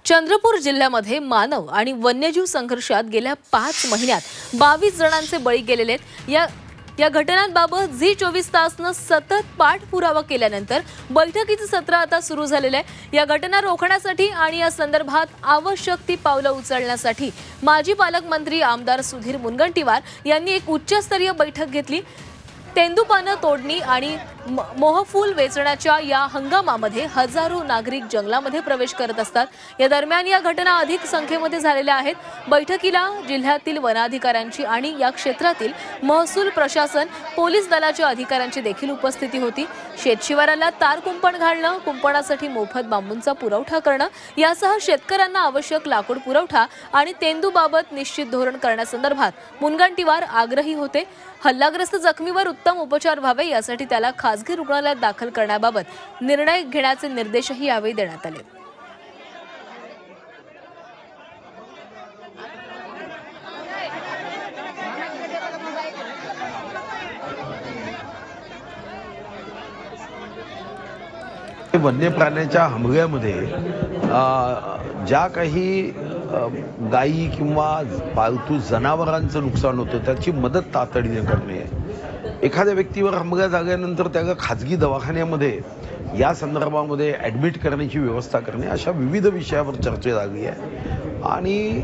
चंद्रपूर जिल्ह्यामध्ये मानव आणि वन्यजीव संघर्षात गेल्या 5 महिन्यात 22 जणांचे बळी गेलेले आहेत। या घटनांबाबत झी 24 तासनं सतत पाठपुरावा केल्यानंतर बैठकीचे सत्र आता सुरू झालेले आहे। या घटना रोखण्यासाठी आणि या संदर्भात आवश्यक ती पावलं उचलण्यासाठी माजी पालकमंत्री आमदार सुधीर मुनगंटीवार यांनी एक उच्चस्तरीय बैठक घेतली। तेंदूपानं तोडणी आणि मोहफूल वेचण्याच्या या हंगामामध्ये हजारो नागरिक जंगलामध्ये प्रवेश करत असतात। या दरम्यान या घटना अधिक संख्येमध्ये झालेल्या आहेत। बैठकीला जिल्ह्यातील वनाधिकाऱ्यांची आणि या क्षेत्रातील महसूल प्रशासन, पोलीस दलाच्या अधिकाऱ्यांची देखील उपस्थिती होती। शेतशिवाराला तार कुंपण घालणं, कुंपणासाठी मोफत बांबूंचा पुरवठा करणं यासह शेतकऱ्यांना आवश्यक लाकूड पुरवठा आणि तेंदूबाबत निश्चित धोरण करण्यासंदर्भात मुनगंटीवार आग्रही होते। हल्लाग्रस्त जखमीवर उत्तम उपचार व्हावे यासाठी त्याला खासगी रुग्णालयात दाखल करण्याबाबत निर्णय घेण्याचे निर्देशही यावेळी देण्यात आले। वन्य प्राण्यांच्या हमल्यामध्ये ज्या काही गायी किंवा पालतू जनावरांचं नुकसान होतं त्याची मदत तातडीने करणे, एखाद्या व्यक्तीवर हमला झाल्यानंतर त्याला खाजगी दवाखान्यामध्ये या संदर्भामध्ये ॲडमिट करण्याची व्यवस्था करणे, अशा विविध विषयावर चर्चा झाली आहे। आणि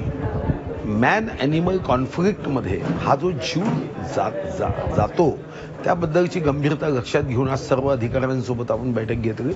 मॅन ॲनिमल कॉन्फ्लिक्टमध्ये हा जो जीव जातो त्याबद्दलची गंभीरता लक्षात घेऊन आज सर्व अधिकाऱ्यांसोबत आपण बैठक घेतली।